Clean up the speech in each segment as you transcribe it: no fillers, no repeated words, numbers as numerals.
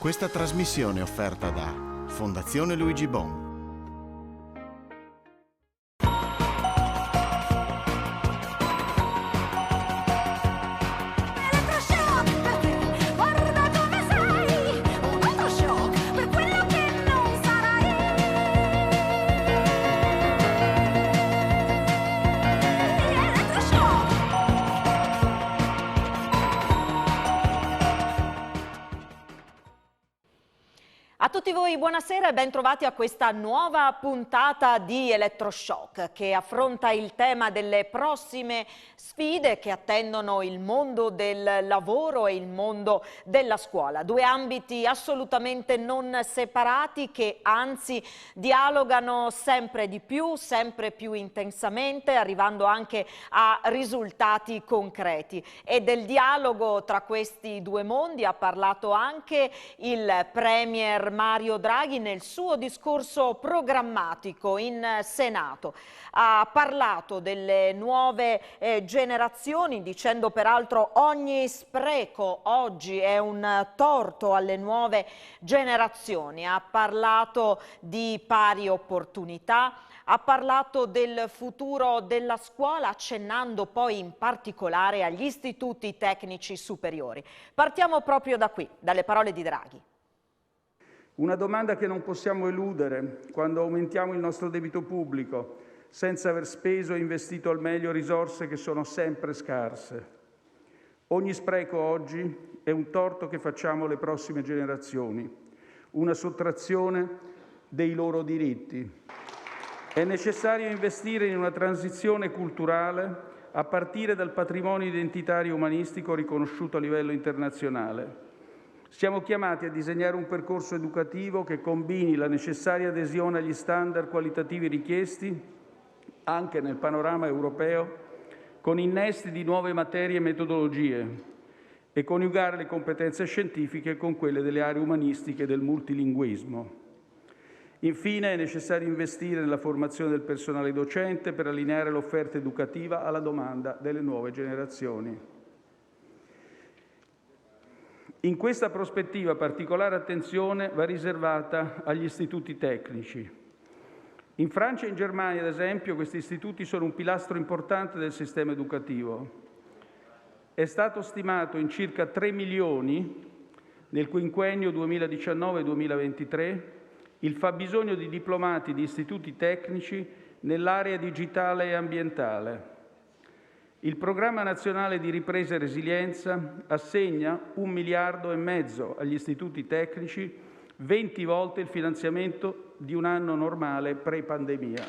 Questa trasmissione è offerta da Fondazione Luigi Bon. A tutti voi buonasera e ben trovati a questa nuova puntata di Elettroshock che affronta il tema delle prossime sfide che attendono il mondo del lavoro e il mondo della scuola. Due ambiti assolutamente non separati che anzi dialogano sempre di più, sempre più intensamente, arrivando anche a risultati concreti. E del dialogo tra questi due mondi ha parlato anche il Premier Mario Draghi nel suo discorso programmatico in Senato. Ha parlato delle nuove generazioni, dicendo peraltro ogni spreco oggi è un torto alle nuove generazioni. Ha parlato di pari opportunità, ha parlato del futuro della scuola, accennando poi in particolare agli istituti tecnici superiori. Partiamo proprio da qui, dalle parole di Draghi. Una domanda che non possiamo eludere quando aumentiamo il nostro debito pubblico senza aver speso e investito al meglio risorse che sono sempre scarse. Ogni spreco oggi è un torto che facciamo alle prossime generazioni, una sottrazione dei loro diritti. È necessario investire in una transizione culturale a partire dal patrimonio identitario umanistico riconosciuto a livello internazionale. Siamo chiamati a disegnare un percorso educativo che combini la necessaria adesione agli standard qualitativi richiesti, anche nel panorama europeo, con innesti di nuove materie e metodologie e coniugare le competenze scientifiche con quelle delle aree umanistiche e del multilinguismo. Infine, è necessario investire nella formazione del personale docente per allineare l'offerta educativa alla domanda delle nuove generazioni. In questa prospettiva particolare attenzione va riservata agli istituti tecnici. In Francia e in Germania, ad esempio, questi istituti sono un pilastro importante del sistema educativo. È stato stimato in circa 3 milioni nel quinquennio 2019-2023 il fabbisogno di diplomati di istituti tecnici nell'area digitale e ambientale. Il Programma Nazionale di Ripresa e Resilienza assegna 1,5 miliardi agli istituti tecnici, 20 volte il finanziamento di un anno normale pre-pandemia.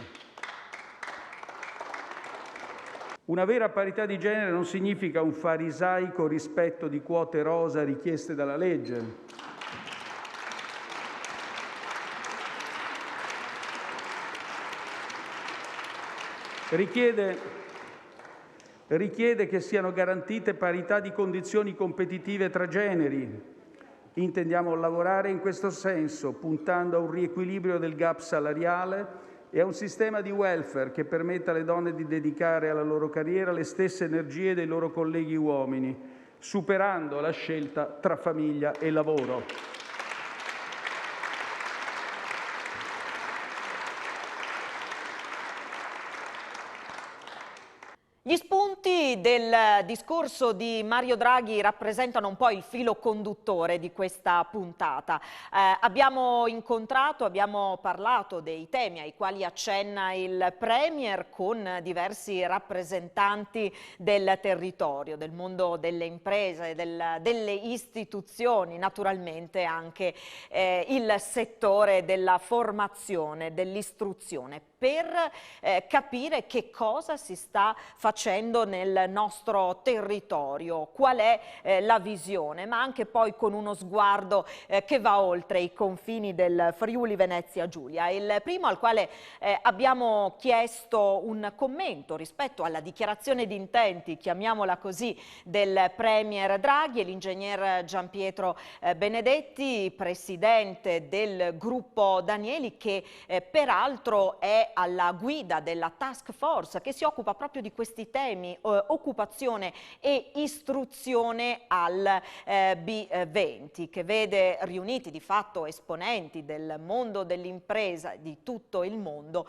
Una vera parità di genere non significa un farisaico rispetto di quote rosa richieste dalla legge. Richiede che siano garantite parità di condizioni competitive tra generi. Intendiamo lavorare in questo senso, puntando a un riequilibrio del gap salariale e a un sistema di welfare che permetta alle donne di dedicare alla loro carriera le stesse energie dei loro colleghi uomini, superando la scelta tra famiglia e lavoro. Gli spunti del discorso di Mario Draghi rappresentano un po' il filo conduttore di questa puntata. Abbiamo parlato dei temi ai quali accenna il Premier con diversi rappresentanti del territorio, del mondo delle imprese, delle istituzioni, naturalmente anche il settore della formazione, dell'istruzione, per capire che cosa si sta facendo nel nostro territorio, qual è la visione, ma anche poi con uno sguardo che va oltre i confini del Friuli Venezia Giulia. Il primo al quale abbiamo chiesto un commento rispetto alla dichiarazione di intenti, chiamiamola così, del Premier Draghi è l'ingegner Gianpietro Benedetti, presidente del gruppo Danieli, che peraltro è alla guida della task force che si occupa proprio di questi temi, occupazione e istruzione al B20, che vede riuniti di fatto esponenti del mondo dell'impresa di tutto il mondo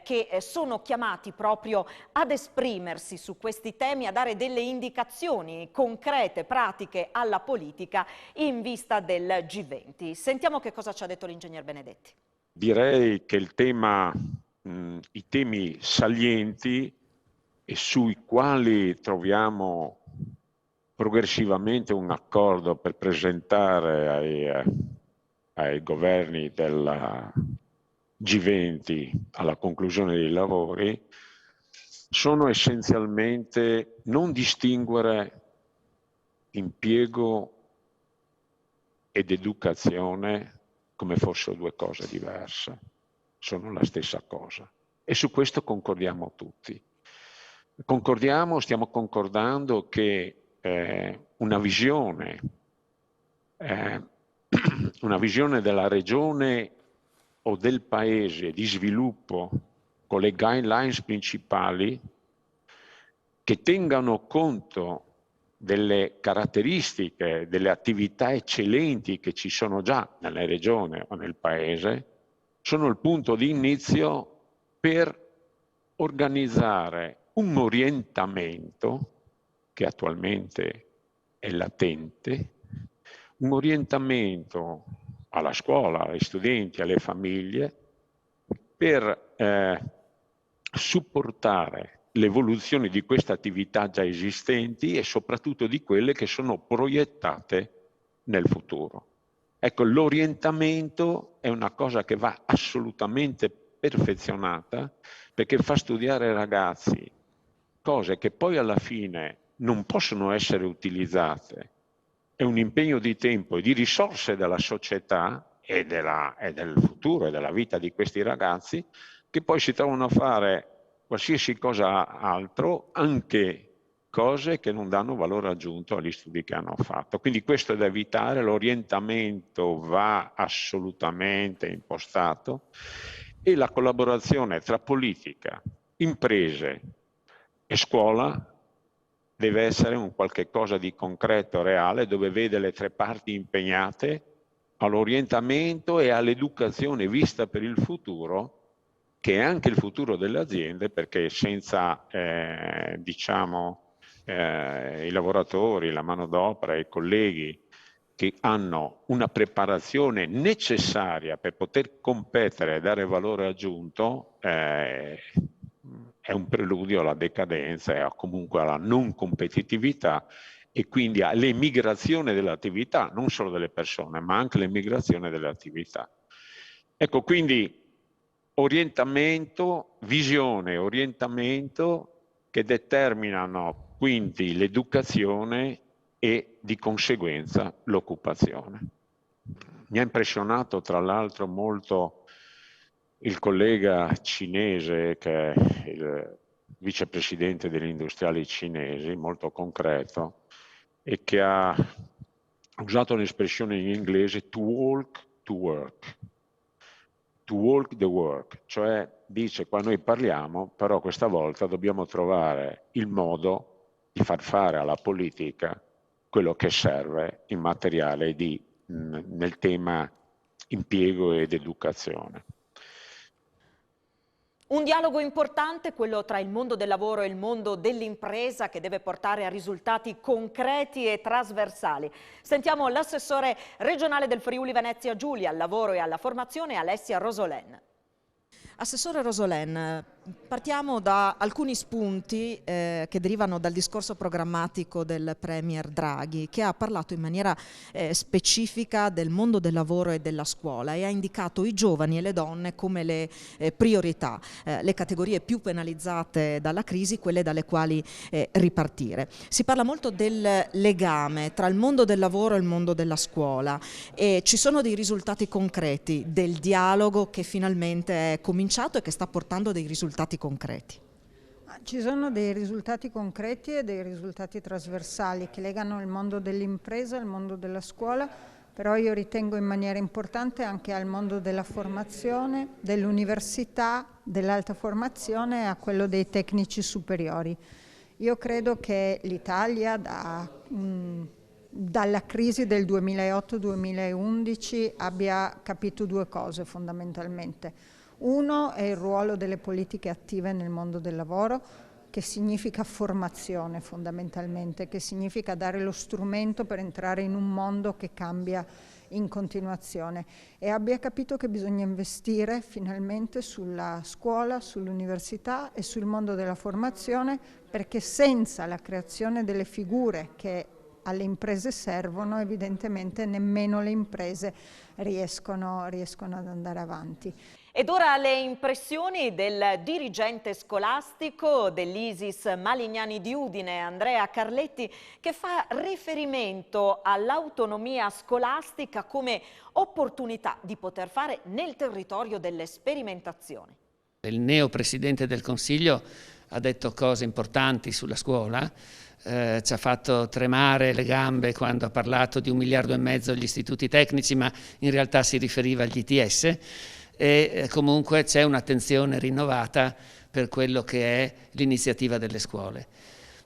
che sono chiamati proprio ad esprimersi su questi temi, a dare delle indicazioni concrete, pratiche alla politica in vista del G20. Sentiamo che cosa ci ha detto l'ingegner Benedetti. Direi che i temi salienti e sui quali troviamo progressivamente un accordo per presentare ai governi della G20 alla conclusione dei lavori sono essenzialmente non distinguere impiego ed educazione come fossero due cose diverse, sono la stessa cosa. E su questo concordiamo tutti. Stiamo concordando che una visione della regione o del paese di sviluppo con le guidelines principali che tengano conto delle caratteristiche, delle attività eccellenti che ci sono già nella regione o nel paese, sono il punto di inizio per organizzare un orientamento che attualmente è latente, un orientamento alla scuola, agli studenti, alle famiglie, per supportare l'evoluzione di queste attività già esistenti e soprattutto di quelle che sono proiettate nel futuro. Ecco, l'orientamento è una cosa che va assolutamente perfezionata perché fa studiare ai ragazzi cose che poi alla fine non possono essere utilizzate. È un impegno di tempo e di risorse della società e del futuro e della vita di questi ragazzi che poi si trovano a fare qualsiasi cosa altro, anche cose che non danno valore aggiunto agli studi che hanno fatto. Quindi questo è da evitare, l'orientamento va assolutamente impostato e la collaborazione tra politica, imprese e scuola deve essere un qualche cosa di concreto, reale, dove vede le tre parti impegnate all'orientamento e all'educazione vista per il futuro, che è anche il futuro delle aziende, perché senza i lavoratori, la manodopera, i colleghi che hanno una preparazione necessaria per poter competere e dare valore aggiunto, è un preludio alla decadenza e comunque alla non competitività e quindi all'emigrazione dell'attività, non solo delle persone, ma anche l'emigrazione delle attività. Ecco, quindi orientamento, visione, orientamento che determinano quindi l'educazione e di conseguenza l'occupazione. Mi ha impressionato tra l'altro molto il collega cinese che è il vicepresidente degli industriali cinesi, molto concreto, e che ha usato l'espressione in inglese to walk to work. To walk the work, cioè dice qua noi parliamo, però questa volta dobbiamo trovare il modo di far fare alla politica quello che serve in materiale nel tema impiego ed educazione. Un dialogo importante, quello tra il mondo del lavoro e il mondo dell'impresa, che deve portare a risultati concreti e trasversali. Sentiamo l'assessore regionale del Friuli Venezia Giulia al lavoro e alla formazione, Alessia Rosolen. Assessore Rosolen, partiamo da alcuni spunti che derivano dal discorso programmatico del Premier Draghi, che ha parlato in maniera specifica del mondo del lavoro e della scuola e ha indicato i giovani e le donne come le priorità, le categorie più penalizzate dalla crisi, quelle dalle quali ripartire. Si parla molto del legame tra il mondo del lavoro e il mondo della scuola e ci sono dei risultati concreti del dialogo che finalmente è cominciato e che sta portando dei risultati concreti. Ci sono dei risultati concreti e dei risultati trasversali che legano il mondo dell'impresa e il mondo della scuola però io ritengo in maniera importante anche al mondo della formazione, dell'università, dell'alta formazione e a quello dei tecnici superiori. Io credo che l'Italia dalla crisi del 2008-2011 abbia capito due cose fondamentalmente. Uno è il ruolo delle politiche attive nel mondo del lavoro, che significa formazione fondamentalmente, che significa dare lo strumento per entrare in un mondo che cambia in continuazione, e abbia capito che bisogna investire finalmente sulla scuola, sull'università e sul mondo della formazione, perché senza la creazione delle figure che alle imprese servono, evidentemente nemmeno le imprese riescono ad andare avanti. Ed ora le impressioni del dirigente scolastico dell'ISIS Malignani di Udine, Andrea Carletti, che fa riferimento all'autonomia scolastica come opportunità di poter fare nel territorio delle sperimentazioni. Il neo Presidente del Consiglio ha detto cose importanti sulla scuola, ci ha fatto tremare le gambe quando ha parlato di 1,5 miliardi agli istituti tecnici, ma in realtà si riferiva agli ITS, e comunque c'è un'attenzione rinnovata per quello che è l'iniziativa delle scuole.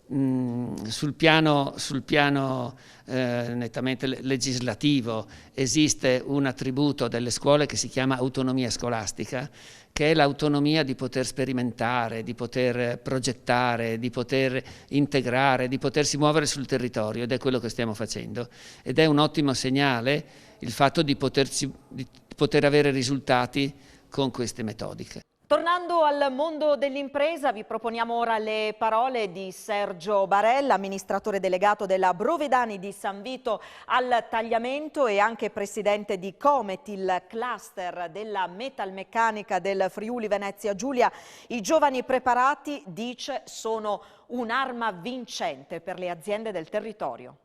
Sul piano nettamente legislativo esiste un attributo delle scuole che si chiama autonomia scolastica, che è l'autonomia di poter sperimentare, di poter progettare, di poter integrare, di potersi muovere sul territorio, ed è quello che stiamo facendo. Ed è un ottimo segnale il fatto di poter avere risultati con queste metodiche. Tornando al mondo dell'impresa, vi proponiamo ora le parole di Sergio Barella, amministratore delegato della Brovedani di San Vito al Tagliamento e anche presidente di Comet, il cluster della metalmeccanica del Friuli Venezia Giulia. I giovani preparati, dice, sono un'arma vincente per le aziende del territorio.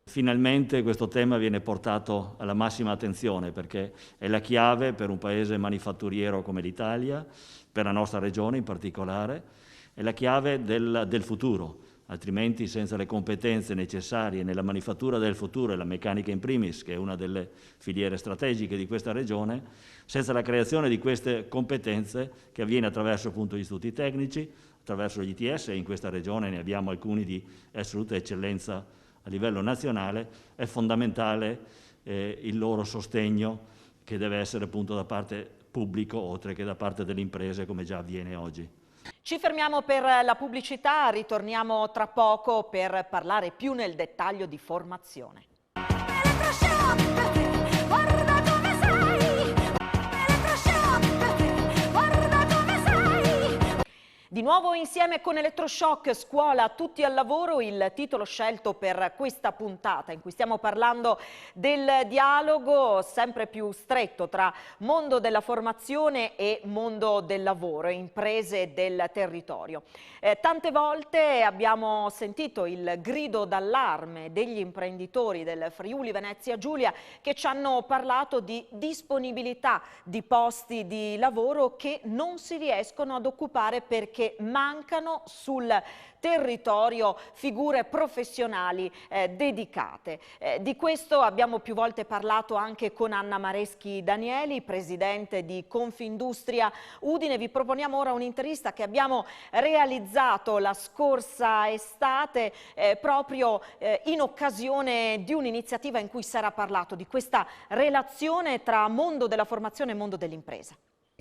Finalmente questo tema viene portato alla massima attenzione, perché è la chiave per un paese manifatturiero come l'Italia, per la nostra regione in particolare, è la chiave del futuro, altrimenti senza le competenze necessarie nella manifattura del futuro e la meccanica in primis, che è una delle filiere strategiche di questa regione, senza la creazione di queste competenze che avviene attraverso appunto gli istituti tecnici, attraverso gli ITS, e in questa regione ne abbiamo alcuni di assoluta eccellenza a livello nazionale, è fondamentale il loro sostegno, che deve essere appunto da parte pubblico oltre che da parte delle imprese, come già avviene oggi. Ci fermiamo per la pubblicità, ritorniamo tra poco per parlare più nel dettaglio di formazione. Di nuovo insieme con Elettroshock, scuola tutti al lavoro, il titolo scelto per questa puntata in cui stiamo parlando del dialogo sempre più stretto tra mondo della formazione e mondo del lavoro, imprese del territorio. Tante volte abbiamo sentito il grido d'allarme degli imprenditori del Friuli Venezia Giulia che ci hanno parlato di disponibilità di posti di lavoro che non si riescono ad occupare perché mancano sul territorio figure professionali dedicate. Di questo abbiamo più volte parlato anche con Anna Mareschi Danieli, presidente di Confindustria Udine. Vi proponiamo ora un'intervista che abbiamo realizzato la scorsa estate proprio in occasione di un'iniziativa in cui si era parlato di questa relazione tra mondo della formazione e mondo dell'impresa.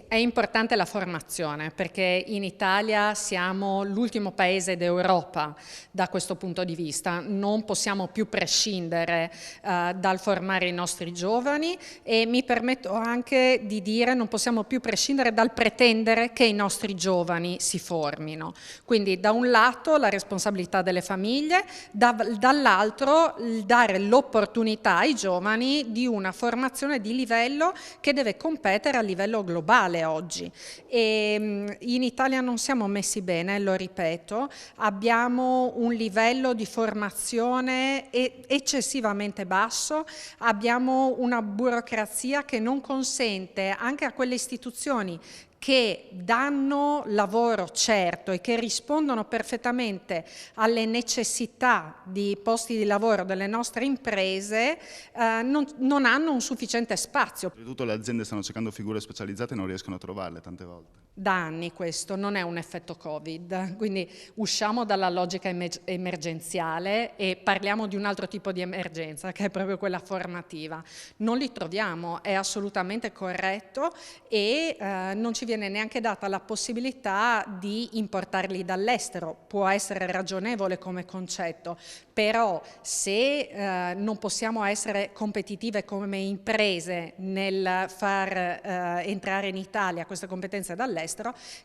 È importante la formazione perché in Italia siamo l'ultimo paese d'Europa da questo punto di vista. Non possiamo più prescindere dal formare i nostri giovani e mi permetto anche di dire non possiamo più prescindere dal pretendere che i nostri giovani si formino. Quindi da un lato la responsabilità delle famiglie, dall'altro dare l'opportunità ai giovani di una formazione di livello che deve competere a livello globale oggi. E in Italia non siamo messi bene, lo ripeto, abbiamo un livello di formazione eccessivamente basso, abbiamo una burocrazia che non consente anche a quelle istituzioni che danno lavoro certo e che rispondono perfettamente alle necessità di posti di lavoro delle nostre imprese non hanno un sufficiente spazio. Soprattutto le aziende stanno cercando figure specializzate e non riescono a trovarle tante volte. Da anni questo non è un effetto Covid, quindi usciamo dalla logica emergenziale e parliamo di un altro tipo di emergenza, che è proprio quella formativa. Non li troviamo, è assolutamente corretto, e non ci viene neanche data la possibilità di importarli dall'estero. Può essere ragionevole come concetto, però se non possiamo essere competitive come imprese nel far entrare in Italia queste competenze dall'estero,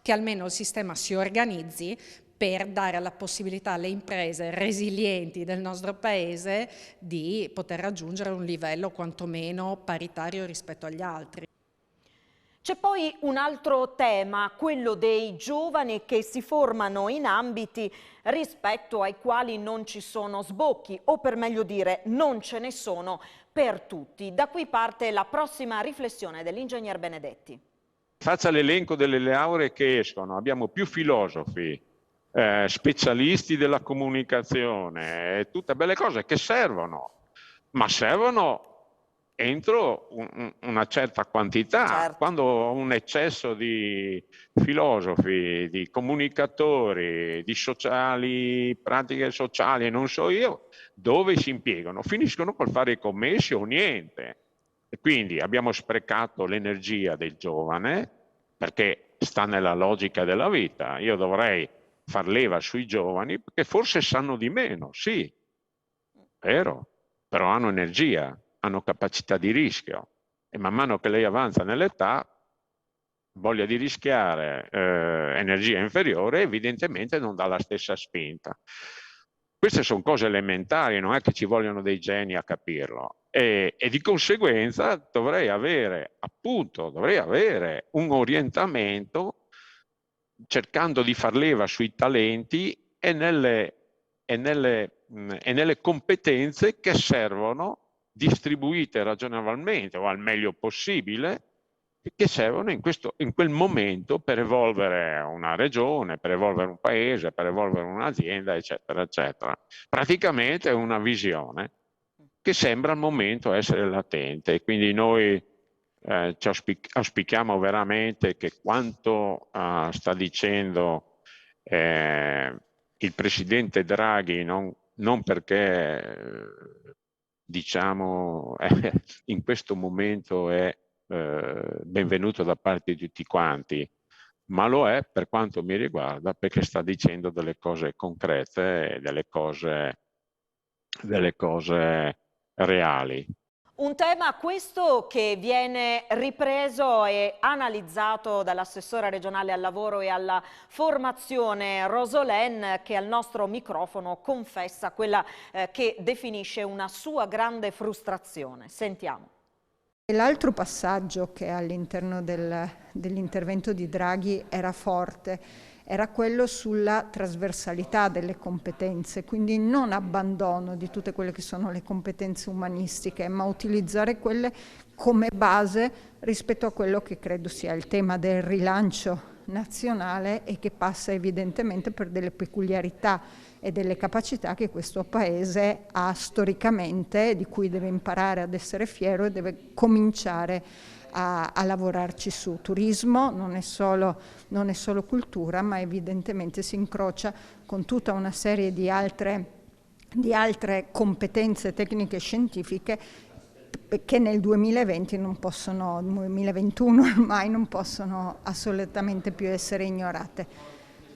che almeno il sistema si organizzi per dare la possibilità alle imprese resilienti del nostro Paese di poter raggiungere un livello quantomeno paritario rispetto agli altri. C'è poi un altro tema, quello dei giovani che si formano in ambiti rispetto ai quali non ci sono sbocchi, o per meglio dire non ce ne sono per tutti. Da qui parte la prossima riflessione dell'ingegner Benedetti. Faccia l'elenco delle lauree che escono, abbiamo più filosofi, specialisti della comunicazione, tutte belle cose che servono, ma servono entro una certa quantità. Certo. Quando un eccesso di filosofi, di comunicatori, di sociali, pratiche sociali, non so io, dove si impiegano? Finiscono col fare i commessi o niente. E quindi abbiamo sprecato l'energia del giovane, perché sta nella logica della vita. Io dovrei far leva sui giovani perché forse sanno di meno, sì, vero, però hanno energia, hanno capacità di rischio, e man mano che lei avanza nell'età, voglia di rischiare, energia inferiore, evidentemente non dà la stessa spinta. Queste sono cose elementari, non è che ci vogliono dei geni a capirlo, e di conseguenza dovrei avere un orientamento cercando di far leva sui talenti e nelle competenze che servono, distribuite ragionevolmente o al meglio possibile, che servono in quel momento per evolvere una regione, per evolvere un paese, per evolvere un'azienda, eccetera, eccetera. Praticamente è una visione che sembra al momento essere latente, quindi noi ci auspichiamo veramente che quanto sta dicendo il presidente Draghi, non perché diciamo in questo momento è benvenuto da parte di tutti quanti, ma lo è per quanto mi riguarda perché sta dicendo delle cose concrete e delle cose reali. Un tema questo che viene ripreso e analizzato dall'assessora regionale al lavoro e alla formazione Rosolén, che al nostro microfono confessa quella che definisce una sua grande frustrazione. Sentiamo. L'altro passaggio che all'interno dell'intervento di Draghi era forte era quello sulla trasversalità delle competenze, quindi non abbandono di tutte quelle che sono le competenze umanistiche, ma utilizzare quelle come base rispetto a quello che credo sia il tema del rilancio nazionale e che passa evidentemente per delle peculiarità e delle capacità che questo Paese ha storicamente, di cui deve imparare ad essere fiero e deve cominciare a lavorarci su. Turismo non è solo cultura, ma evidentemente si incrocia con tutta una serie di altre competenze tecniche e scientifiche che nel 2021 ormai non possono assolutamente più essere ignorate.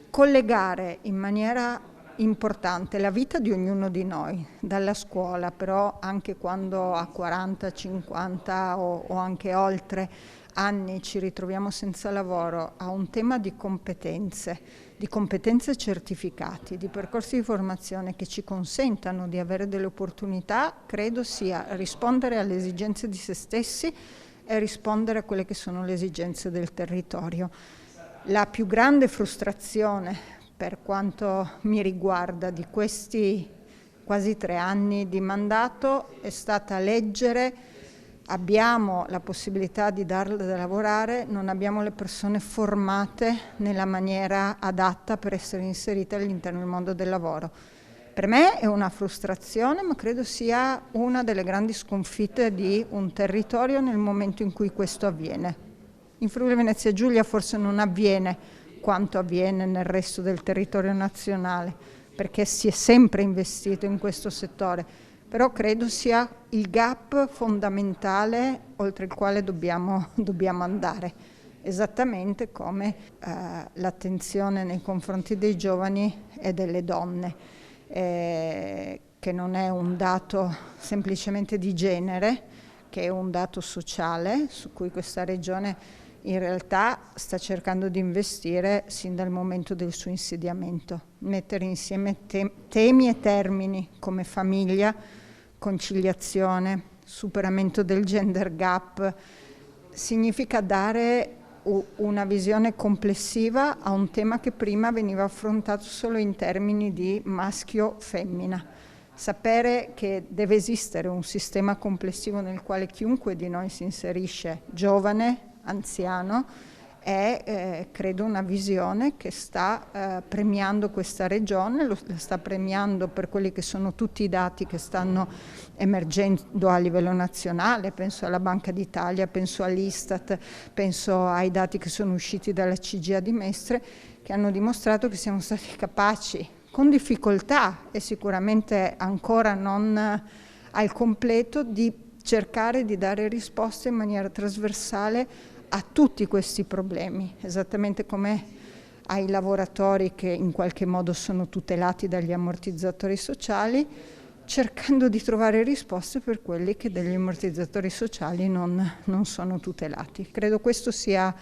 Collegare in maniera importante la vita di ognuno di noi, dalla scuola, però anche quando a 40, 50 o anche oltre anni ci ritroviamo senza lavoro, a un tema di competenze certificati, di percorsi di formazione che ci consentano di avere delle opportunità, credo sia rispondere alle esigenze di se stessi e rispondere a quelle che sono le esigenze del territorio. La più grande frustrazione per quanto mi riguarda di questi quasi 3 anni di mandato è stata leggere abbiamo la possibilità di darle da lavorare, non abbiamo le persone formate nella maniera adatta per essere inserite all'interno del mondo del lavoro. Per me è una frustrazione, ma credo sia una delle grandi sconfitte di un territorio nel momento in cui questo avviene. In Friuli Venezia Giulia forse non avviene quanto avviene nel resto del territorio nazionale, perché si è sempre investito in questo settore, però credo sia il gap fondamentale oltre il quale dobbiamo andare, esattamente come l'attenzione nei confronti dei giovani e delle donne, che non è un dato semplicemente di genere, che è un dato sociale su cui questa regione in realtà sta cercando di investire sin dal momento del suo insediamento, mettere insieme temi e termini come famiglia, conciliazione, superamento del gender gap, significa dare una visione complessiva a un tema che prima veniva affrontato solo in termini di maschio-femmina. Sapere che deve esistere un sistema complessivo nel quale chiunque di noi si inserisce, giovane, anziano, è credo una visione che sta premiando questa regione, la sta premiando per quelli che sono tutti i dati che stanno emergendo a livello nazionale, penso alla Banca d'Italia, penso all'Istat, penso ai dati che sono usciti dalla CGIA di Mestre, che hanno dimostrato che siamo stati capaci, con difficoltà e sicuramente ancora non al completo, di cercare di dare risposte in maniera trasversale a tutti questi problemi, esattamente come ai lavoratori che in qualche modo sono tutelati dagli ammortizzatori sociali, cercando di trovare risposte per quelli che dagli ammortizzatori sociali non sono tutelati. Credo questo sia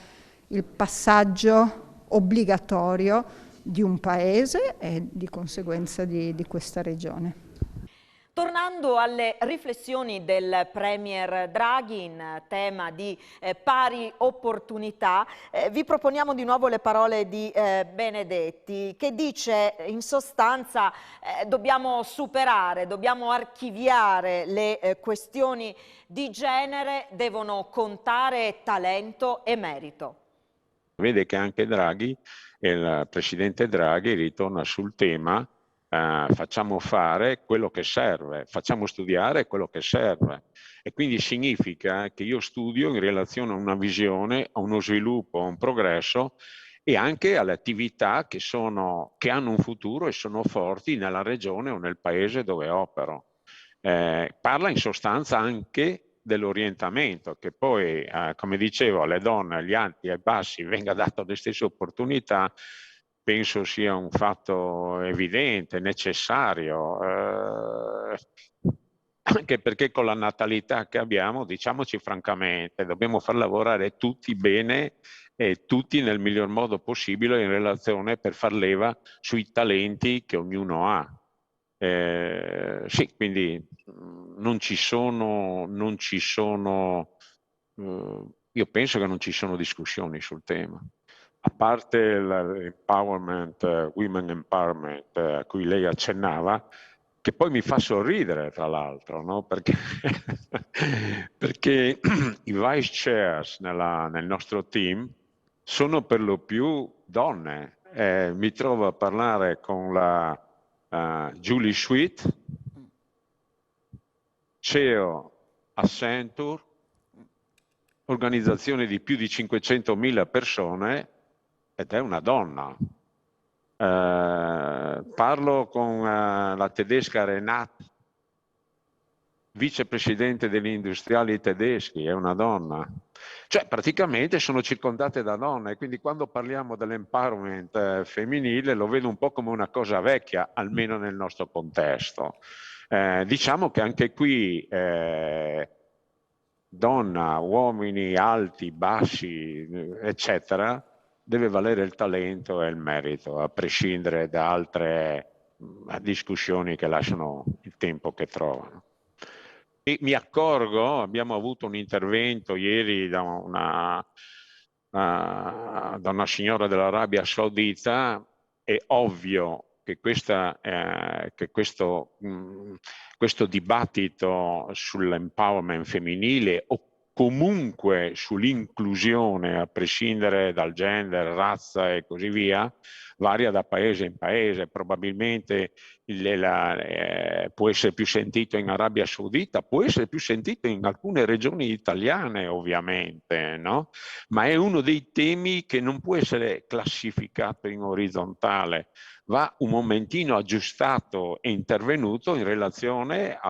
il passaggio obbligatorio di un paese e di conseguenza di questa regione. Tornando alle riflessioni del Premier Draghi in tema di pari opportunità, vi proponiamo di nuovo le parole di Benedetti, che dice in sostanza dobbiamo superare, dobbiamo archiviare le questioni di genere, devono contare talento e merito. Vede che anche Draghi, il Presidente Draghi, ritorna sul tema facciamo fare quello che serve, facciamo studiare quello che serve, e quindi significa che io studio in relazione a una visione, a uno sviluppo, a un progresso e anche alle attività che hanno un futuro e sono forti nella regione o nel paese dove opero. Parla in sostanza anche dell'orientamento, che poi, come dicevo, alle donne, agli alti e ai bassi venga data le stesse opportunità. Penso sia un fatto evidente, necessario, anche perché con la natalità che abbiamo, diciamoci francamente, dobbiamo far lavorare tutti bene e tutti nel miglior modo possibile in relazione per far leva sui talenti che ognuno ha. Sì, quindi io penso che non ci sono discussioni sul tema. A parte l'empowerment, women empowerment a cui lei accennava, che poi mi fa sorridere tra l'altro, no? Perché i vice chairs nel nostro team sono per lo più donne. Mi trovo a parlare con la Julie Sweet, CEO Accenture, organizzazione di più di 500.000 persone, ed è una donna. Parlo con la tedesca Renate, vicepresidente degli industriali tedeschi, è una donna. Cioè praticamente sono circondate da donne, quindi quando parliamo dell'empowerment femminile lo vedo un po' come una cosa vecchia, almeno nel nostro contesto. Diciamo che anche qui donna, uomini alti, bassi, eccetera, deve valere il talento e il merito, a prescindere da altre discussioni che lasciano il tempo che trovano. E mi accorgo, abbiamo avuto un intervento ieri da una signora dell'Arabia Saudita. È ovvio che questo questo dibattito sull'empowerment femminile o comunque sull'inclusione, a prescindere dal gender, razza e così via, varia da paese in paese. Probabilmente può essere più sentito in Arabia Saudita, può essere più sentito in alcune regioni italiane ovviamente, no? Ma è uno dei temi che non può essere classificato in orizzontale, va un momentino aggiustato e intervenuto in relazione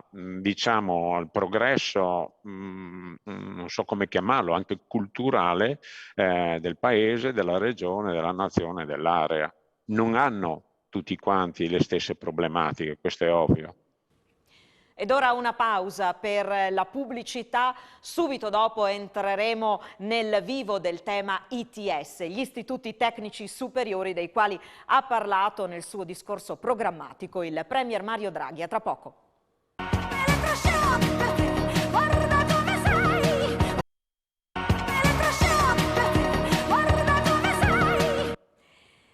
diciamo, al progresso, non so come chiamarlo, anche culturale del paese, della regione, della nazione, dell'area. Non hanno tutti quanti le stesse problematiche, questo è ovvio. Ed ora una pausa per la pubblicità, subito dopo entreremo nel vivo del tema ITS, gli istituti tecnici superiori dei quali ha parlato nel suo discorso programmatico il Premier Mario Draghi. A tra poco.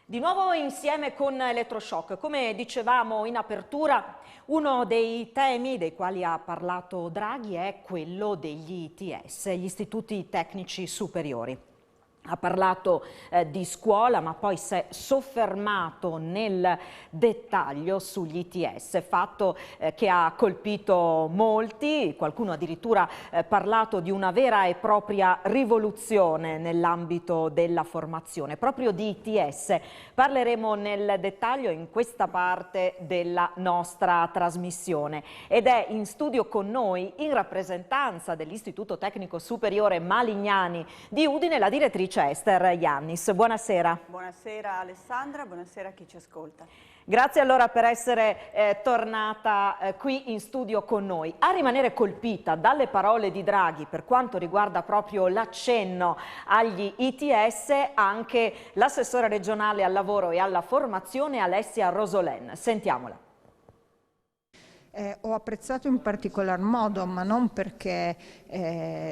Di nuovo insieme con Elettroshock. Come dicevamo in apertura, uno dei temi dei quali ha parlato Draghi è quello degli ITS, gli istituti tecnici superiori. Ha parlato di scuola, ma poi si è soffermato nel dettaglio sugli ITS, fatto che ha colpito molti. Qualcuno addirittura ha parlato di una vera e propria rivoluzione nell'ambito della formazione. Proprio di ITS parleremo nel dettaglio in questa parte della nostra trasmissione. Ed è in studio con noi, in rappresentanza dell'Istituto Tecnico Superiore Malignani di Udine, la direttrice Ester Iannis. Buonasera. Buonasera Alessandra, buonasera a chi ci ascolta. Grazie allora per essere tornata qui in studio con noi. A rimanere colpita dalle parole di Draghi per quanto riguarda proprio l'accenno agli ITS anche l'assessore regionale al lavoro e alla formazione Alessia Rosolen. Sentiamola. Ho apprezzato in particolar modo, ma non perché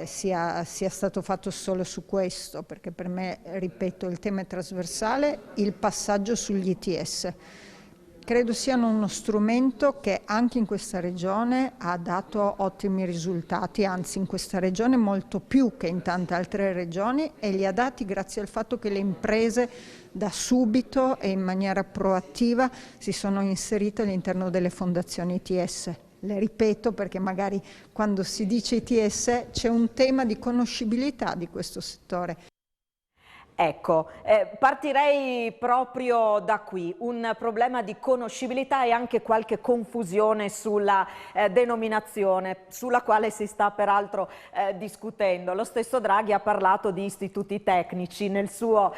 sia stato fatto solo su questo, perché per me, ripeto, il tema è trasversale, il passaggio sugli ITS. Credo siano uno strumento che anche in questa regione ha dato ottimi risultati, anzi in questa regione molto più che in tante altre regioni, e li ha dati grazie al fatto che le imprese da subito e in maniera proattiva si sono inserite all'interno delle fondazioni ITS. Le ripeto perché magari quando si dice ITS c'è un tema di conoscibilità di questo settore. Ecco, partirei proprio da qui, un problema di conoscibilità e anche qualche confusione sulla denominazione, sulla quale si sta peraltro discutendo. Lo stesso Draghi ha parlato di istituti tecnici nel suo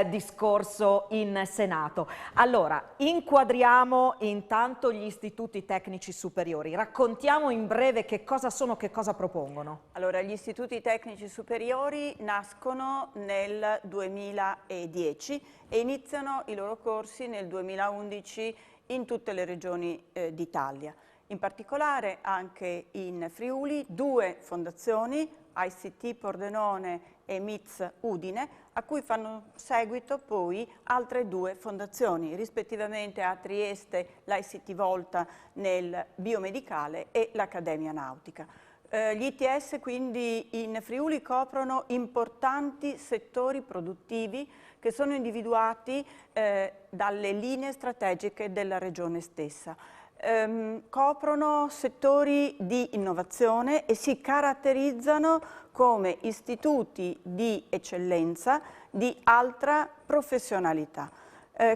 discorso in Senato. Allora, inquadriamo intanto gli istituti tecnici superiori, raccontiamo in breve che cosa sono, che cosa propongono. Allora, gli istituti tecnici superiori nascono nel 2010 e iniziano i loro corsi nel 2011 in tutte le regioni d'Italia. In particolare anche in Friuli 2 fondazioni, ICT Pordenone e MITS Udine, a cui fanno seguito poi altre 2 fondazioni, rispettivamente a Trieste l'ICT Volta nel biomedicale e l'Accademia Nautica. Gli ITS quindi in Friuli coprono importanti settori produttivi che sono individuati dalle linee strategiche della regione stessa. Coprono settori di innovazione e si caratterizzano come istituti di eccellenza di alta professionalità.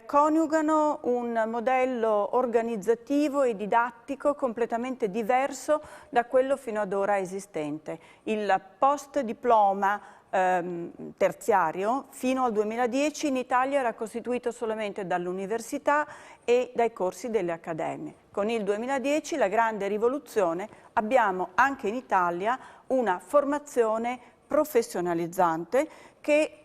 Coniugano un modello organizzativo e didattico completamente diverso da quello fino ad ora esistente. Il post-diploma terziario fino al 2010 in Italia era costituito solamente dall'università e dai corsi delle accademie. Con il 2010, la grande rivoluzione, abbiamo anche in Italia una formazione professionalizzante che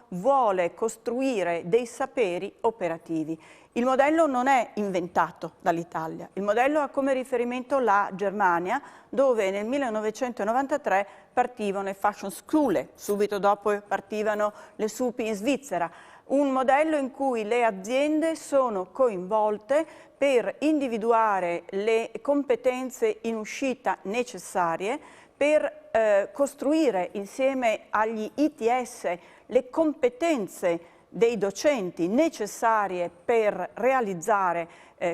vuole costruire dei saperi operativi. Il modello non è inventato dall'Italia, il modello ha come riferimento la Germania, dove nel 1993 partivano le Fashion School, subito dopo partivano le SUP in Svizzera. un modello in cui le aziende sono coinvolte per individuare le competenze in uscita necessarie per costruire insieme agli ITS le competenze dei docenti necessarie per realizzare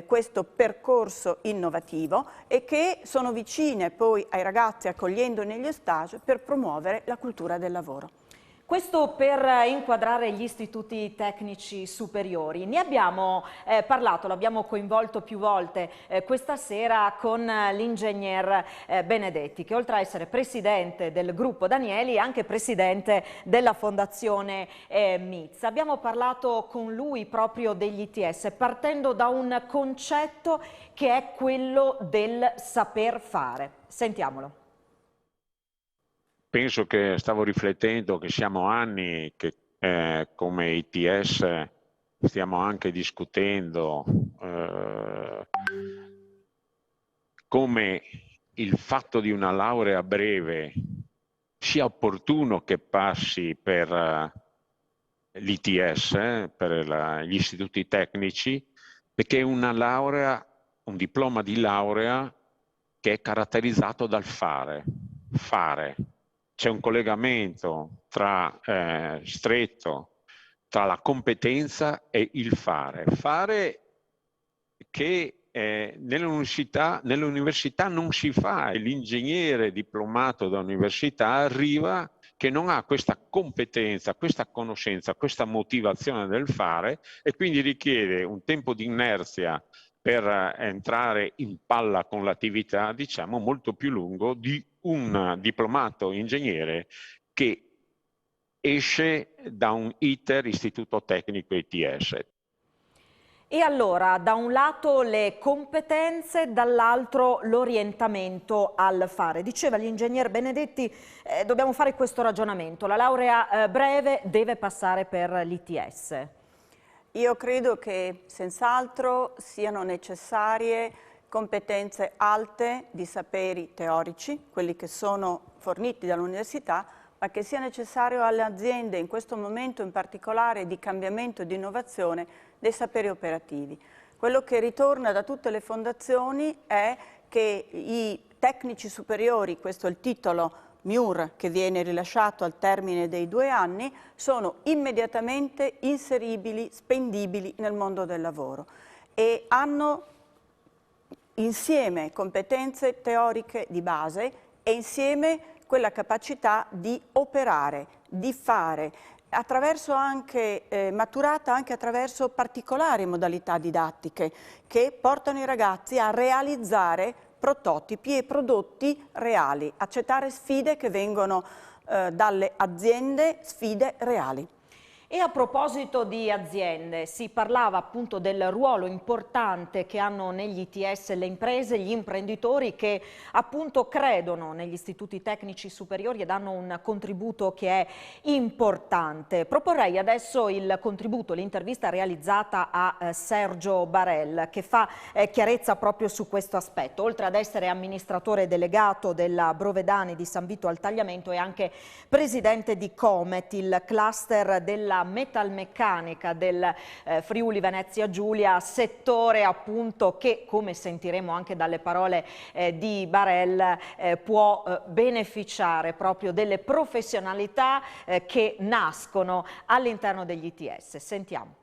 questo percorso innovativo e che sono vicine poi ai ragazzi accogliendo negli stage per promuovere la cultura del lavoro. Questo per inquadrare gli istituti tecnici superiori. Ne abbiamo parlato, l'abbiamo coinvolto più volte questa sera con l'ingegner Benedetti, che oltre a essere presidente del gruppo Danieli è anche presidente della Fondazione MIZ. Abbiamo parlato con lui proprio degli ITS, partendo da un concetto che è quello del saper fare. Sentiamolo. Penso che stavo riflettendo che siamo anni che come ITS stiamo anche discutendo come il fatto di una laurea breve sia opportuno che passi per l'ITS, per gli istituti tecnici, perché è una laurea, un diploma di laurea che è caratterizzato dal fare. C'è un collegamento stretto tra la competenza e il fare. Fare che nell'università non si fa, e l'ingegnere diplomato da università arriva che non ha questa competenza, questa conoscenza, questa motivazione del fare e quindi richiede un tempo di inerzia per entrare in palla con l'attività, diciamo, molto più lungo di un diplomato ingegnere che esce da un ITER, Istituto Tecnico ITS. E allora, da un lato le competenze, dall'altro l'orientamento al fare. Diceva l'ingegner Benedetti, dobbiamo fare questo ragionamento, la laurea breve deve passare per l'ITS. Io credo che senz'altro siano necessarie competenze alte di saperi teorici, quelli che sono forniti dall'università, ma che sia necessario alle aziende in questo momento in particolare di cambiamento e di innovazione dei saperi operativi. Quello che ritorna da tutte le fondazioni è che i tecnici superiori, questo è il titolo MIUR che viene rilasciato al termine dei 2 anni, sono immediatamente inseribili, spendibili nel mondo del lavoro e hanno insieme competenze teoriche di base e insieme quella capacità di operare, di fare, maturata anche attraverso particolari modalità didattiche che portano i ragazzi a realizzare prototipi e prodotti reali, accettare sfide che vengono dalle aziende, sfide reali. E a proposito di aziende, si parlava appunto del ruolo importante che hanno negli ITS le imprese, gli imprenditori che appunto credono negli istituti tecnici superiori e danno un contributo che è importante. Proporrei adesso il contributo, l'intervista realizzata a Sergio Barel che fa chiarezza proprio su questo aspetto. Oltre ad essere amministratore delegato della Brovedani di San Vito al Tagliamento è anche presidente di Comet, il cluster della metalmeccanica del Friuli Venezia Giulia, settore appunto che, come sentiremo anche dalle parole di Barel, può beneficiare proprio delle professionalità che nascono all'interno degli ITS. Sentiamo.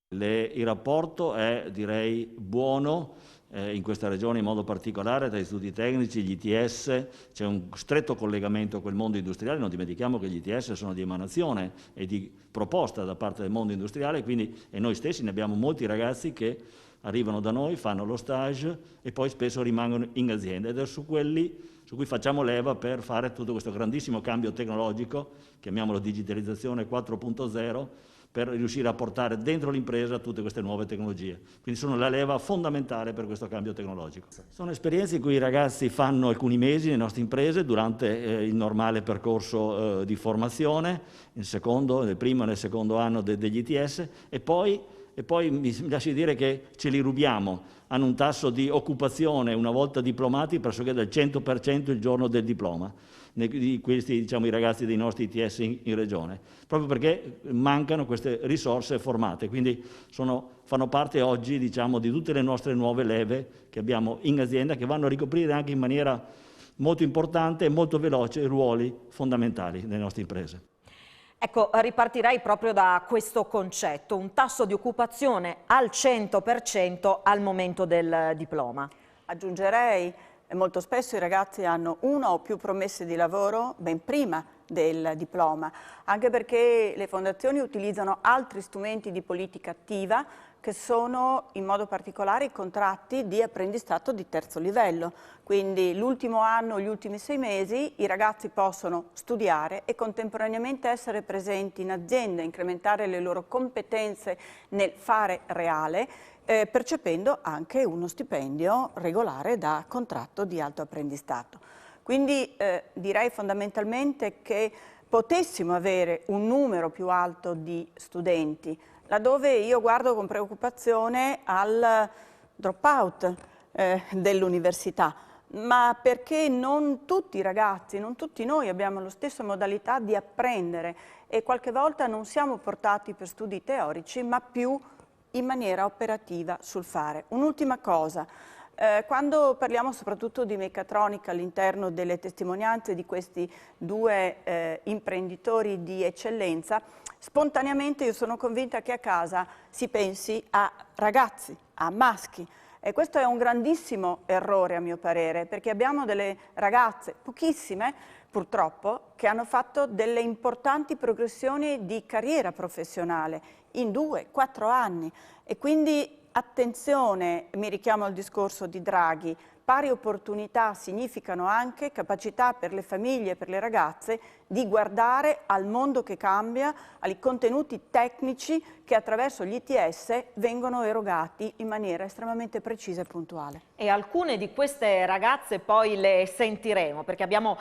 Il rapporto è, direi, buono in questa regione in modo particolare tra gli istituti tecnici, gli ITS, c'è un stretto collegamento con il mondo industriale, non dimentichiamo che gli ITS sono di emanazione e di proposta da parte del mondo industriale, quindi e noi stessi ne abbiamo molti ragazzi che arrivano da noi, fanno lo stage e poi spesso rimangono in azienda ed è su quelli su cui facciamo leva per fare tutto questo grandissimo cambio tecnologico, chiamiamolo digitalizzazione 4.0, per riuscire a portare dentro l'impresa tutte queste nuove tecnologie. Quindi sono la leva fondamentale per questo cambio tecnologico. Sono esperienze in cui i ragazzi fanno alcuni mesi nelle nostre imprese durante il normale percorso di formazione, nel primo e nel secondo anno degli ITS e poi e poi mi lasci dire che ce li rubiamo. Hanno un tasso di occupazione una volta diplomati pressoché del 100% il giorno del diploma, di questi, diciamo, i ragazzi dei nostri ITS in regione, proprio perché mancano queste risorse formate. Quindi fanno parte oggi, diciamo, di tutte le nostre nuove leve che abbiamo in azienda, che vanno a ricoprire anche in maniera molto importante e molto veloce ruoli fondamentali nelle nostre imprese. Ecco, ripartirei proprio da questo concetto, un tasso di occupazione al 100% al momento del diploma. Aggiungerei, molto spesso i ragazzi hanno una o più promesse di lavoro ben prima del diploma, anche perché le fondazioni utilizzano altri strumenti di politica attiva che sono in modo particolare i contratti di apprendistato di terzo livello. Quindi l'ultimo anno, gli ultimi 6 mesi, i ragazzi possono studiare e contemporaneamente essere presenti in azienda, incrementare le loro competenze nel fare reale, percependo anche uno stipendio regolare da contratto di alto apprendistato. Quindi direi fondamentalmente che potessimo avere un numero più alto di studenti, laddove io guardo con preoccupazione al dropout dell'università, ma perché non tutti i ragazzi, non tutti noi abbiamo la stessa modalità di apprendere e qualche volta non siamo portati per studi teorici, ma più in maniera operativa sul fare. Un'ultima cosa. Quando parliamo soprattutto di meccatronica all'interno delle testimonianze di questi 2 imprenditori di eccellenza, spontaneamente io sono convinta che a casa si pensi a ragazzi, a maschi. E questo è un grandissimo errore a mio parere, perché abbiamo delle ragazze, pochissime purtroppo, che hanno fatto delle importanti progressioni di carriera professionale in 2-4 anni e quindi attenzione, mi richiamo al discorso di Draghi, pari opportunità significano anche capacità per le famiglie e per le ragazze di guardare al mondo che cambia, ai contenuti tecnici che attraverso gli ITS vengono erogati in maniera estremamente precisa e puntuale. E alcune di queste ragazze poi le sentiremo, perché abbiamo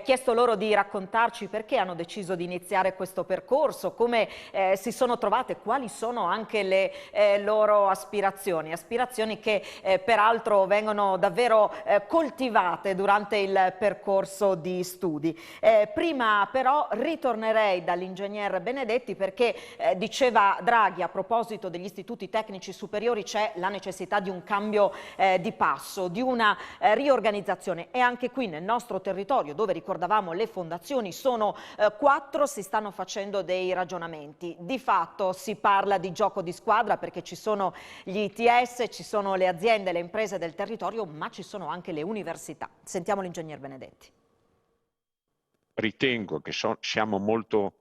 chiesto loro di raccontarci perché hanno deciso di iniziare questo percorso, come si sono trovate, quali sono anche le loro aspirazioni che peraltro vengono davvero coltivate durante il percorso di studi. Prima però ritornerei dall'ingegner Benedetti perché diceva Draghi a proposito degli istituti tecnici superiori c'è la necessità di un cambio di passo, di una riorganizzazione e anche qui nel nostro territorio dove ricordavamo le fondazioni sono 4, si stanno facendo dei ragionamenti. Di fatto si parla di gioco di squadra perché ci sono gli ITS, ci sono le aziende, le imprese del territorio, ma ci sono anche le università. Sentiamo l'ingegner Benedetti. Ritengo che siamo molto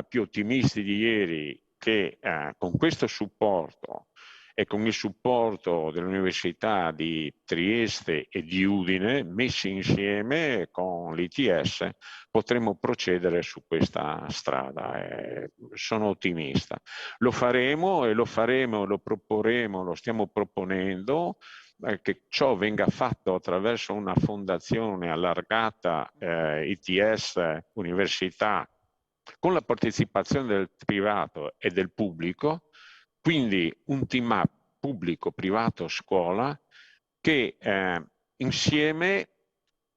più ottimisti di ieri che con questo supporto e con il supporto dell'Università di Trieste e di Udine, messi insieme con l'ITS, potremo procedere su questa strada. Sono ottimista. Lo faremo, lo proporremo, lo stiamo proponendo, che ciò venga fatto attraverso una fondazione allargata ITS Università con la partecipazione del privato e del pubblico, quindi un team up pubblico, privato, scuola che insieme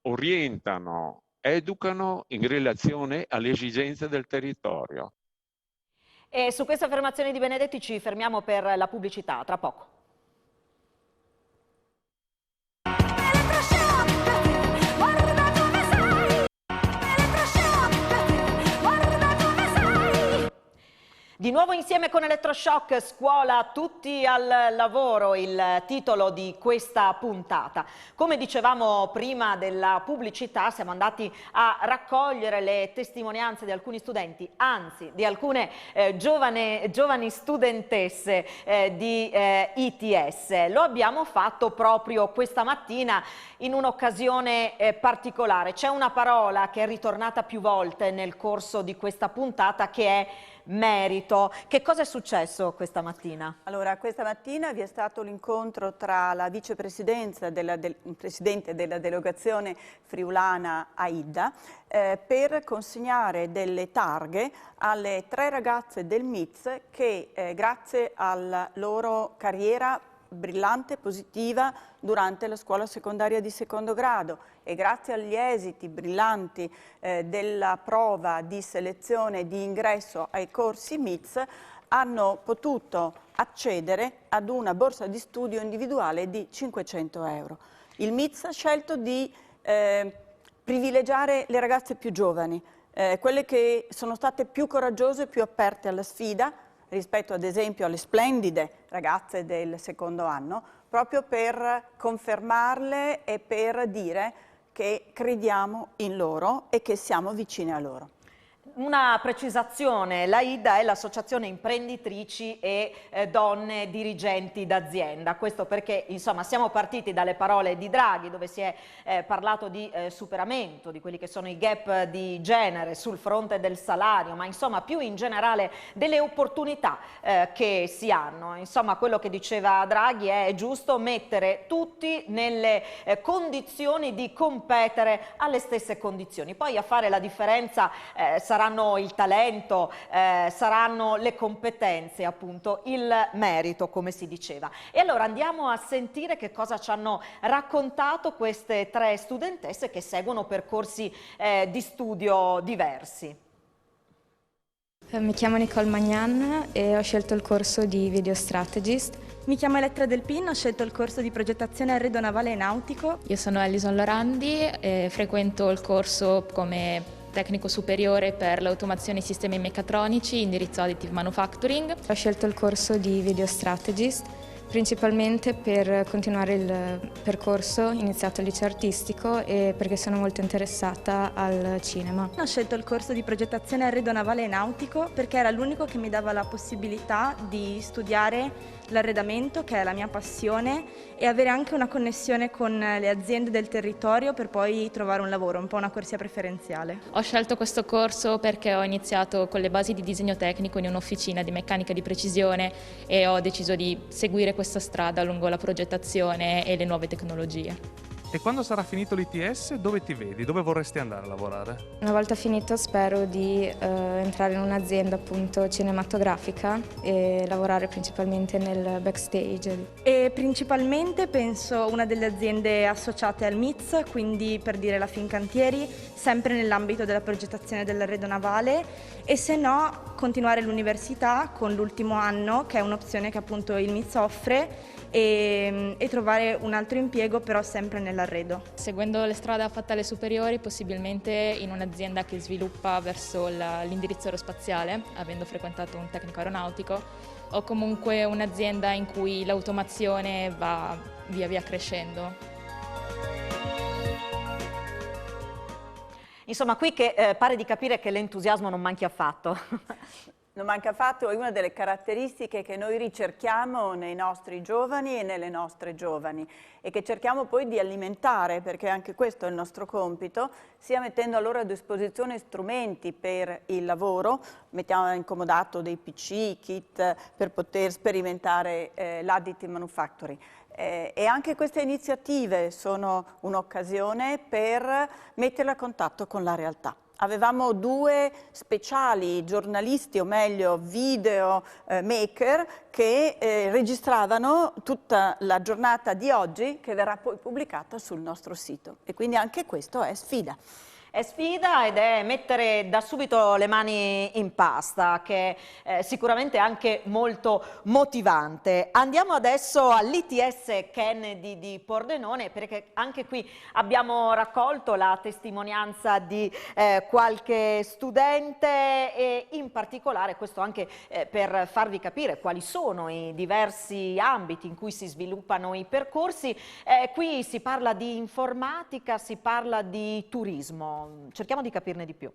orientano, educano in relazione alle esigenze del territorio. E su queste affermazioni di Benedetti ci fermiamo per la pubblicità, tra poco. Di nuovo insieme con Elettroshock, scuola tutti al lavoro, il titolo di questa puntata. Come dicevamo prima della pubblicità, siamo andati a raccogliere le testimonianze di alcuni studenti, anzi di alcune giovani studentesse di ITS. Lo abbiamo fatto proprio questa mattina in un'occasione particolare. C'è una parola che è ritornata più volte nel corso di questa puntata che è merito. Che cosa è successo questa mattina? Allora, questa mattina vi è stato l'incontro tra la vicepresidenza presidente della delegazione friulana Aida per consegnare delle targhe alle 3 ragazze del MIZ che grazie alla loro carriera brillante, positiva durante la scuola secondaria di secondo grado e grazie agli esiti brillanti della prova di selezione di ingresso ai corsi MIZ hanno potuto accedere ad una borsa di studio individuale di 500 euro. Il MIZ ha scelto di privilegiare le ragazze più giovani, quelle che sono state più coraggiose e più aperte alla sfida rispetto ad esempio alle splendide ragazze del secondo anno, proprio per confermarle e per dire che crediamo in loro e che siamo vicine a loro. Una precisazione, l'AIDA è l'associazione imprenditrici e donne dirigenti d'azienda, questo perché insomma siamo partiti dalle parole di Draghi dove si è parlato di superamento di quelli che sono i gap di genere sul fronte del salario, ma insomma più in generale delle opportunità che si hanno. Insomma quello che diceva Draghi è giusto mettere tutti nelle condizioni di competere alle stesse condizioni, poi a fare la differenza saranno il talento, saranno le competenze, appunto il merito, come si diceva. E allora andiamo a sentire che cosa ci hanno raccontato queste 3 studentesse che seguono percorsi di studio diversi. Mi chiamo Nicole Magnan e ho scelto il corso di Video Strategist. Mi chiamo Elettra Del Pin, ho scelto il corso di progettazione arredo navale e nautico. Io sono Alison Lorandi e frequento il corso come tecnico superiore per l'automazione e sistemi meccatronici, indirizzo Additive Manufacturing. Ho scelto il corso di Video Strategist principalmente per continuare il percorso iniziato al liceo artistico e perché sono molto interessata al cinema. Ho scelto il corso di progettazione arredo navale e nautico perché era l'unico che mi dava la possibilità di studiare l'arredamento, che è la mia passione, e avere anche una connessione con le aziende del territorio per poi trovare un lavoro, un po' una corsia preferenziale. Ho scelto questo corso perché ho iniziato con le basi di disegno tecnico in un'officina di meccanica di precisione e ho deciso di seguire questa strada lungo la progettazione e le nuove tecnologie. E quando sarà finito l'ITS, dove ti vedi? Dove vorresti andare a lavorare? Una volta finito spero di entrare in un'azienda appunto cinematografica e lavorare principalmente nel backstage. E principalmente penso una delle aziende associate al MIZ, quindi per dire la Fincantieri, sempre nell'ambito della progettazione dell'arredo navale, e se no continuare l'università con l'ultimo anno, che è un'opzione che appunto il MIZ offre, e trovare un altro impiego però sempre nell'arredo. Seguendo le strade fatte alle superiori, possibilmente in un'azienda che sviluppa verso l'indirizzo aerospaziale, avendo frequentato un tecnico aeronautico, o comunque un'azienda in cui l'automazione va via via crescendo. Insomma, qui che pare di capire che l'entusiasmo non manchi affatto. Non manca affatto, è una delle caratteristiche che noi ricerchiamo nei nostri giovani e nelle nostre giovani e che cerchiamo poi di alimentare, perché anche questo è il nostro compito, sia mettendo a loro a disposizione strumenti per il lavoro, mettiamo in comodato dei PC, kit per poter sperimentare l'additive manufacturing. E anche queste iniziative sono un'occasione per metterla a contatto con la realtà. Avevamo 2 speciali giornalisti, o meglio video maker, che registravano tutta la giornata di oggi che verrà poi pubblicata sul nostro sito. E quindi anche questo è sfida. È sfida ed è mettere da subito le mani in pasta, che è sicuramente anche molto motivante. Andiamo adesso all'ITS Kennedy di Pordenone, perché anche qui abbiamo raccolto la testimonianza di qualche studente e in particolare questo anche per farvi capire quali sono i diversi ambiti in cui si sviluppano i percorsi. Qui si parla di informatica, si parla di turismo. Cerchiamo di capirne di più.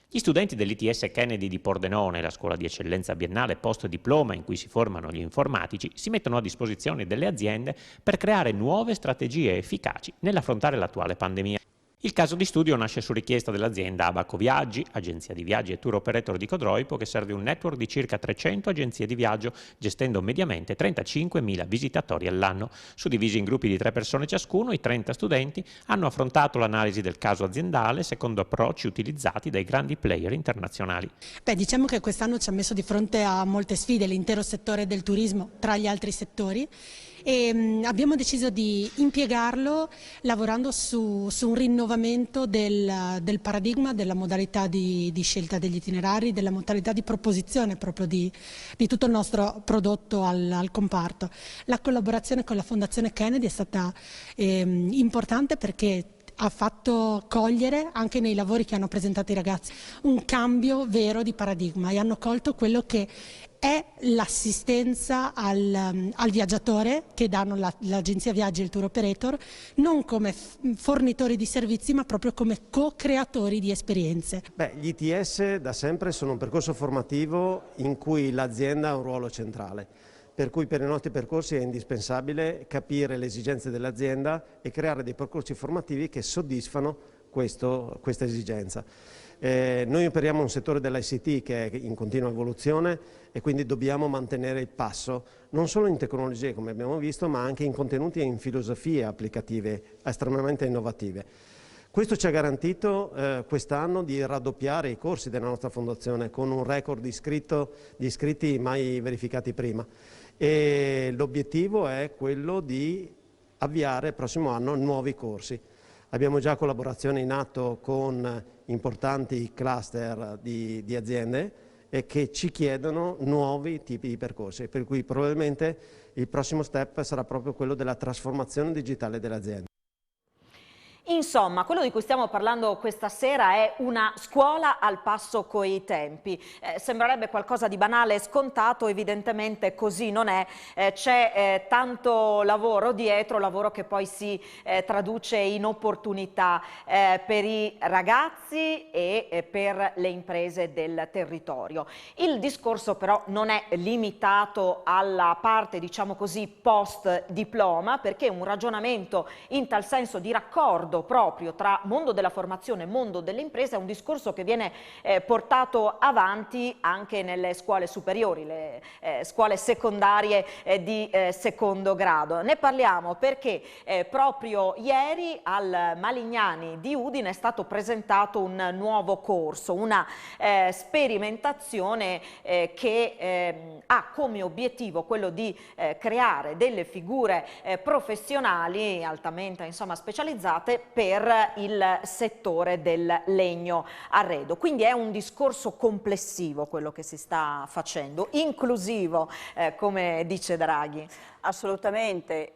Gli studenti dell'ITS Kennedy di Pordenone, la scuola di eccellenza biennale post-diploma in cui si formano gli informatici, si mettono a disposizione delle aziende per creare nuove strategie efficaci nell'affrontare l'attuale pandemia. Il caso di studio nasce su richiesta dell'azienda Abaco Viaggi, agenzia di viaggi e tour operator di Codroipo, che serve un network di circa 300 agenzie di viaggio, gestendo mediamente 35.000 visitatori all'anno. Suddivisi in gruppi di 3 persone ciascuno, i 30 studenti hanno affrontato l'analisi del caso aziendale secondo approcci utilizzati dai grandi player internazionali. Diciamo che quest'anno ci ha messo di fronte a molte sfide l'intero settore del turismo tra gli altri settori, e abbiamo deciso di impiegarlo lavorando su un rinnovamento del paradigma, della modalità di scelta degli itinerari, della modalità di proposizione proprio di tutto il nostro prodotto al comparto. La collaborazione con la Fondazione Kennedy è stata importante perché ha fatto cogliere, anche nei lavori che hanno presentato i ragazzi, un cambio vero di paradigma, e hanno colto quello che è l'assistenza al viaggiatore che danno l'agenzia viaggi e il tour operator, non come fornitori di servizi ma proprio come co-creatori di esperienze. Gli ITS da sempre sono un percorso formativo in cui l'azienda ha un ruolo centrale, per cui per i nostri percorsi è indispensabile capire le esigenze dell'azienda e creare dei percorsi formativi che soddisfano questa esigenza. Noi operiamo in un settore dell'ICT che è in continua evoluzione e quindi dobbiamo mantenere il passo non solo in tecnologie come abbiamo visto, ma anche in contenuti e in filosofie applicative estremamente innovative. Questo ci ha garantito quest'anno di raddoppiare i corsi della nostra fondazione con un record di iscritti mai verificati prima, e l'obiettivo è quello di avviare il prossimo anno nuovi corsi. Abbiamo già collaborazioni in atto con importanti cluster di aziende e che ci chiedono nuovi tipi di percorsi, per cui probabilmente il prossimo step sarà proprio quello della trasformazione digitale dell'azienda. Insomma, quello di cui stiamo parlando questa sera è una scuola al passo coi tempi. Sembrerebbe qualcosa di banale e scontato, evidentemente così non è. C'è tanto lavoro dietro, lavoro che poi si traduce in opportunità per i ragazzi e per le imprese del territorio. Il discorso però non è limitato alla parte, diciamo così, post diploma, perché un ragionamento in tal senso di raccordo proprio tra mondo della formazione e mondo delle imprese è un discorso che viene portato avanti anche nelle scuole superiori, le scuole secondarie di secondo grado. Ne parliamo perché proprio ieri al Malignani di Udine è stato presentato un nuovo corso, una sperimentazione che ha come obiettivo quello di creare delle figure professionali altamente specializzate per il settore del legno arredo. Quindi è un discorso complessivo quello che si sta facendo, inclusivo, come dice Draghi. Assolutamente.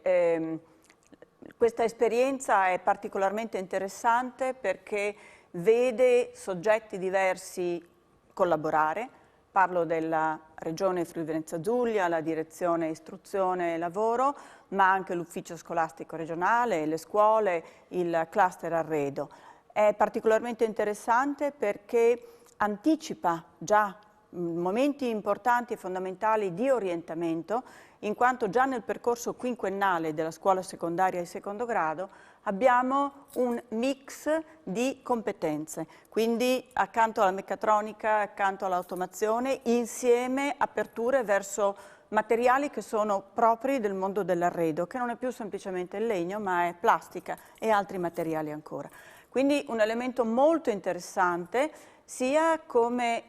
Questa esperienza è particolarmente interessante perché vede soggetti diversi collaborare. Parlo della Regione Friuli Venezia Giulia, la Direzione Istruzione e Lavoro, ma anche l'Ufficio Scolastico Regionale, le scuole, il cluster arredo. È particolarmente interessante perché anticipa già momenti importanti e fondamentali di orientamento, in quanto già nel percorso quinquennale della scuola secondaria di secondo grado abbiamo un mix di competenze, quindi accanto alla meccatronica, accanto all'automazione, insieme aperture verso materiali che sono propri del mondo dell'arredo, che non è più semplicemente il legno, ma è plastica e altri materiali ancora. Quindi un elemento molto interessante, sia come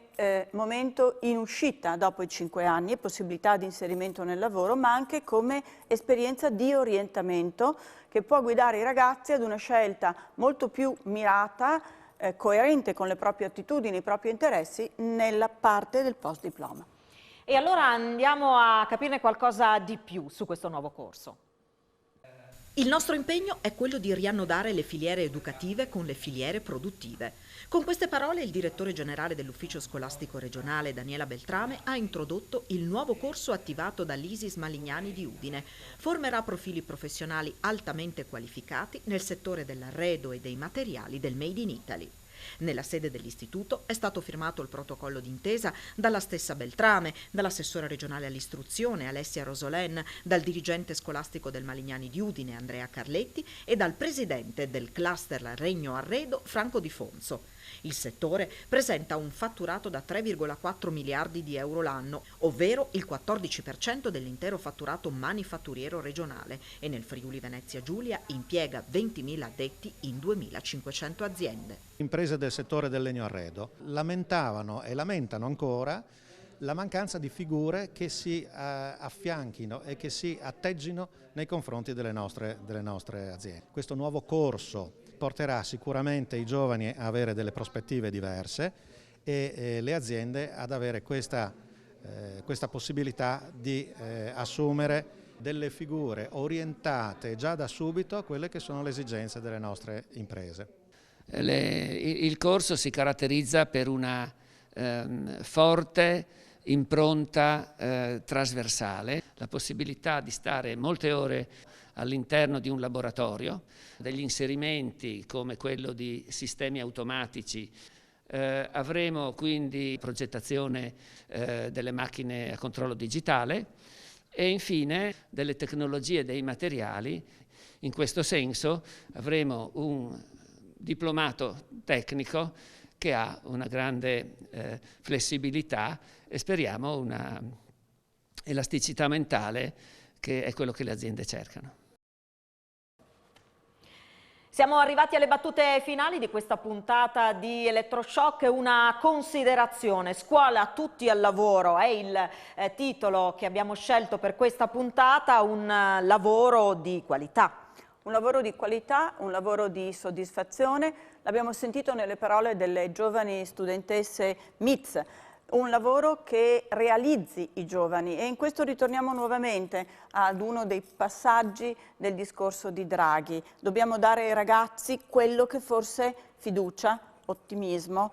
momento in uscita dopo i 5 anni e possibilità di inserimento nel lavoro, ma anche come esperienza di orientamento che può guidare i ragazzi ad una scelta molto più mirata, coerente con le proprie attitudini, i propri interessi, nella parte del post diploma. E allora andiamo a capirne qualcosa di più su questo nuovo corso. Il nostro impegno è quello di riannodare le filiere educative con le filiere produttive. Con queste parole il direttore generale dell'Ufficio Scolastico Regionale, Daniela Beltrame, ha introdotto il nuovo corso attivato dall'ISIS Malignani di Udine. Formerà profili professionali altamente qualificati nel settore dell'arredo e dei materiali del Made in Italy. Nella sede dell'istituto è stato firmato il protocollo d'intesa dalla stessa Beltrame, dall'assessore regionale all'istruzione Alessia Rosolen, dal dirigente scolastico del Malignani di Udine Andrea Carletti e dal presidente del cluster Regno Arredo Franco Di Fonso. Il settore presenta un fatturato da 3,4 miliardi di euro l'anno, ovvero il 14% dell'intero fatturato manifatturiero regionale, e nel Friuli Venezia Giulia impiega 20.000 addetti in 2.500 aziende. Imprese del settore del legno arredo lamentavano e lamentano ancora la mancanza di figure che si affianchino e che si atteggino nei confronti delle nostre aziende. Questo nuovo corso porterà sicuramente i giovani a avere delle prospettive diverse e le aziende ad avere questa possibilità di assumere delle figure orientate già da subito a quelle che sono le esigenze delle nostre imprese. Il corso si caratterizza per una forte impronta trasversale, la possibilità di stare molte ore all'interno di un laboratorio, degli inserimenti come quello di sistemi automatici. Avremo quindi progettazione delle macchine a controllo digitale e infine delle tecnologie dei materiali. In questo senso avremo un diplomato tecnico che ha una grande flessibilità e speriamo una elasticità mentale, che è quello che le aziende cercano. Siamo arrivati alle battute finali di questa puntata di Elettroshock. Una considerazione: scuola tutti al lavoro è il titolo che abbiamo scelto per questa puntata, un lavoro di qualità. Un lavoro di qualità, un lavoro di soddisfazione, l'abbiamo sentito nelle parole delle giovani studentesse MITS. Un lavoro che realizzi i giovani, e in questo ritorniamo nuovamente ad uno dei passaggi del discorso di Draghi. Dobbiamo dare ai ragazzi quello che forse fiducia, ottimismo,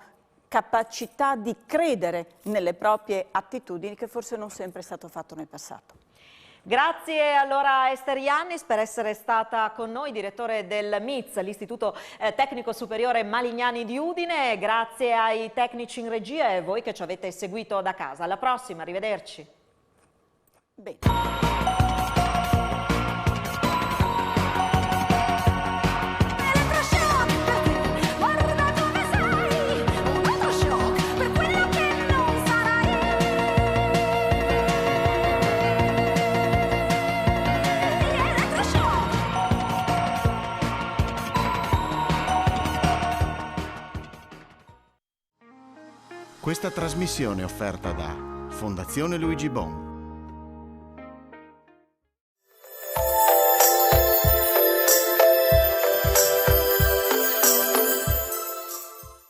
capacità di credere nelle proprie attitudini, che forse non sempre è stato fatto nel passato. Grazie allora a Ester Iannis per essere stata con noi, direttore del MITS, l'Istituto Tecnico Superiore Malignani di Udine. Grazie ai tecnici in regia e a voi che ci avete seguito da casa. Alla prossima, arrivederci. Bene. Questa trasmissione è offerta da Fondazione Luigi Bon.